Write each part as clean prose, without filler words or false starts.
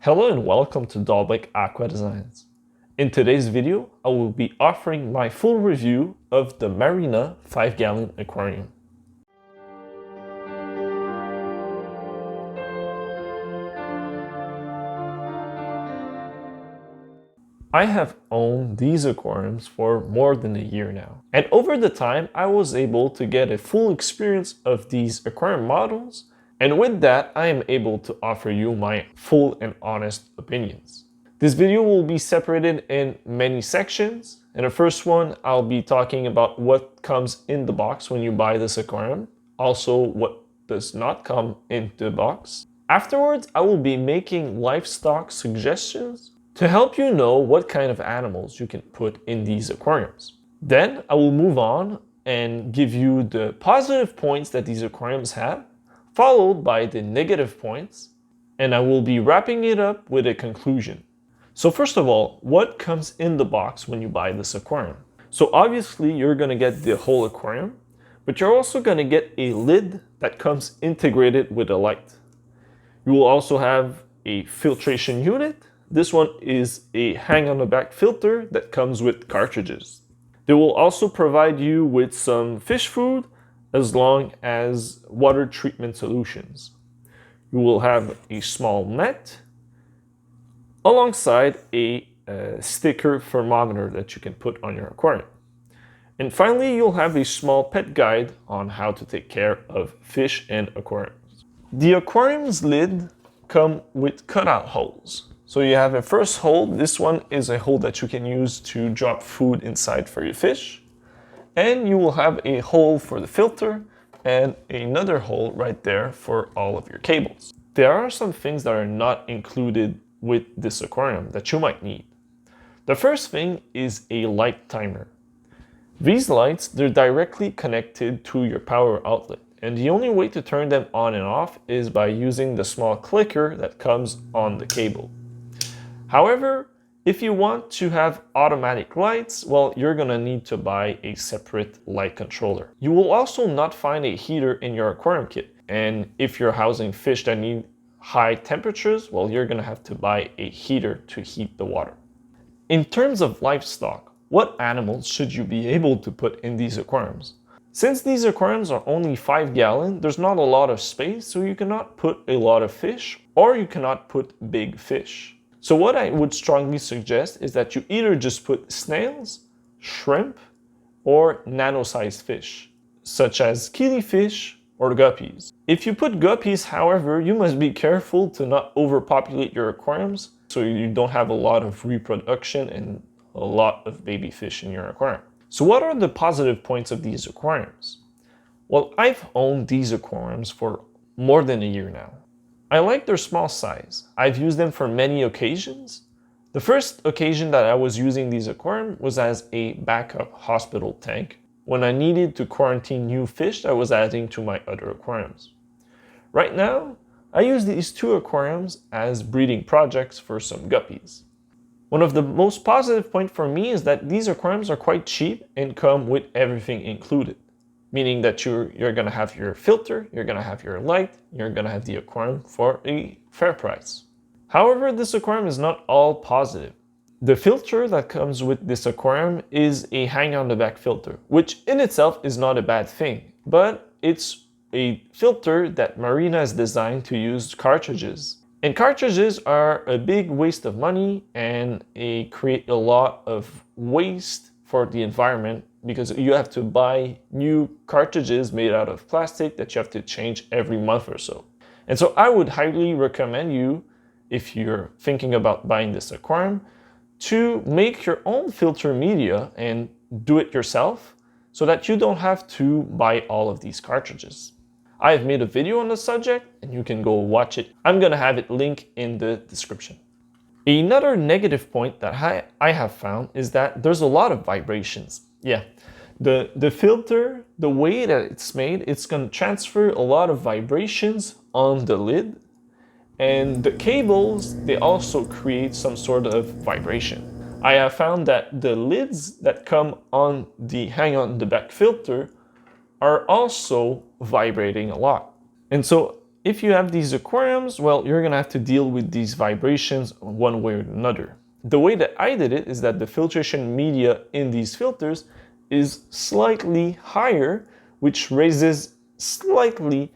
Hello and welcome to Dalbec Aqua Designs. In today's video, I will be offering my full review of the Marina 5-gallon aquarium. I have owned these aquariums for more than a year now, and over the time I was able to get a full experience of these aquarium models, and with that I am able to offer you my full and honest opinions. This video will be separated in many sections. In the first one, I'll be talking about what comes in the box when you buy this aquarium, also what does not come in the box. Afterwards, I will be making livestock suggestions to help you know what kind of animals you can put in these aquariums. Then I will move on and give you the positive points that these aquariums have, followed by the negative points, and I will be wrapping it up with a conclusion. So first of all, what comes in the box when you buy this aquarium? So obviously you're gonna get the whole aquarium, but you're also gonna get a lid that comes integrated with a light. You will also have a filtration unit. This one is a hang-on-the-back filter that comes with cartridges. They will also provide you with some fish food as long as water treatment solutions. You will have a small net alongside a sticker thermometer that you can put on your aquarium. And finally, you'll have a small pet guide on how to take care of fish and aquariums. The aquarium's lid come with cutout holes. So you have a first hole. This one is a hole that you can use to drop food inside for your fish. And you will have a hole for the filter and another hole right there for all of your cables. There are some things that are not included with this aquarium that you might need. The first thing is a light timer. These lights, they're directly connected to your power outlet, and the only way to turn them on and off is by using the small clicker that comes on the cable. However, if you want to have automatic lights, well, you're gonna need to buy a separate light controller. You will also not find a heater in your aquarium kit, and if you're housing fish that need high temperatures, well, you're gonna have to buy a heater to heat the water. In terms of livestock, what animals should you be able to put in these aquariums? Since these aquariums are only 5-gallon, there's not a lot of space, so you cannot put a lot of fish, or you cannot put big fish. So what I would strongly suggest is that you either just put snails, shrimp, or nano-sized fish, such as killifish or guppies. If you put guppies, however, you must be careful to not overpopulate your aquariums so you don't have a lot of reproduction and a lot of baby fish in your aquarium. So what are the positive points of these aquariums? Well, I've owned these aquariums for more than a year now. I like their small size. I've used them for many occasions. The first occasion that I was using these aquariums was as a backup hospital tank when I needed to quarantine new fish that I was adding to my other aquariums. Right now, I use these two aquariums as breeding projects for some guppies. One of the most positive points for me is that these aquariums are quite cheap and come with everything included. Meaning that you're gonna have your filter, you're gonna have your light, you're gonna have the aquarium for a fair price. However, this aquarium is not all positive. The filter that comes with this aquarium is a hang-on-the-back filter, which in itself is not a bad thing, but it's a filter that Marina is designed to use cartridges. And cartridges are a big waste of money and they create a lot of waste for the environment because you have to buy new cartridges made out of plastic that you have to change every month or so. And so I would highly recommend you, if you're thinking about buying this aquarium, to make your own filter media and do it yourself so that you don't have to buy all of these cartridges. I have made a video on the subject and you can go watch it. I'm gonna have it linked in the description. Another negative point that I have found is that there's a lot of vibrations. Yeah, the filter, the way that it's made, it's gonna transfer a lot of vibrations on the lid, and the cables, they also create some sort of vibration. I have found that the lids that come on the hang-on-the-back filter are also vibrating a lot. And so If you have these aquariums, well, you're gonna have to deal with these vibrations one way or another. The way that I did it is that the filtration media in these filters is slightly higher, which raises slightly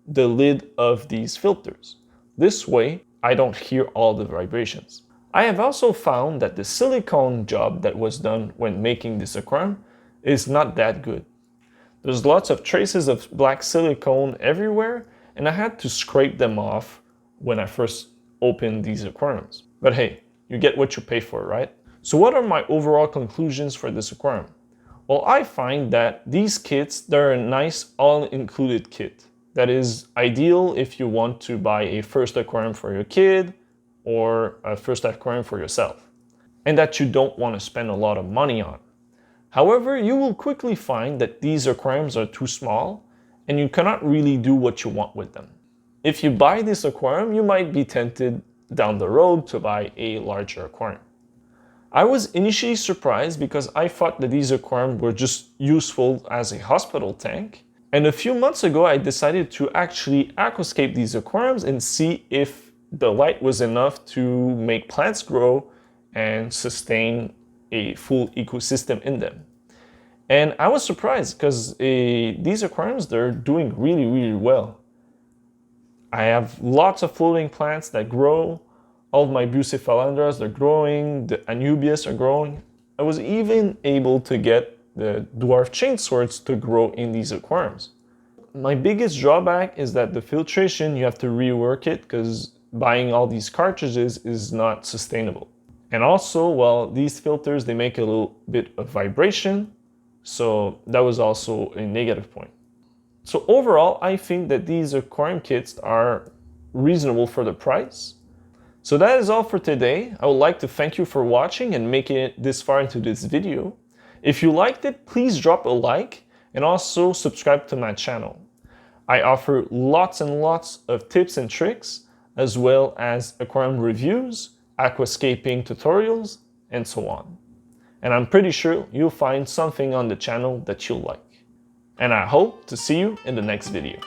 the lid of these filters. This way, I don't hear all the vibrations. I have also found that the silicone job that was done when making this aquarium is not that good. There's lots of traces of black silicone everywhere, and I had to scrape them off when I first opened these aquariums. But hey, you get what you pay for, right? So what are my overall conclusions for this aquarium? Well, I find that these kits, they're a nice all-included kit. That is ideal if you want to buy a first aquarium for your kid or a first aquarium for yourself, and that you don't want to spend a lot of money on. However, you will quickly find that these aquariums are too small and you cannot really do what you want with them. If you buy this aquarium, you might be tempted down the road to buy a larger aquarium. I was initially surprised because I thought that these aquariums were just useful as a hospital tank. And a few months ago, I decided to actually aquascape these aquariums and see if the light was enough to make plants grow and sustain a full ecosystem in them. And I was surprised because these aquariums, they're doing really, really well. I have lots of floating plants that grow. All of my Bucephalandras, they're growing. The Anubias are growing. I was even able to get the dwarf chain swords to grow in these aquariums. My biggest drawback is that the filtration, you have to rework it because buying all these cartridges is not sustainable. And also, well, these filters, they make a little bit of vibration. So that was also a negative point. So overall, I think that these aquarium kits are reasonable for the price. So that is all for today. I would like to thank you for watching and making it this far into this video. If you liked it, please drop a like and also subscribe to my channel. I offer lots and lots of tips and tricks, as well as aquarium reviews, aquascaping tutorials, and so on. And I'm pretty sure you'll find something on the channel that you'll like. And I hope to see you in the next video.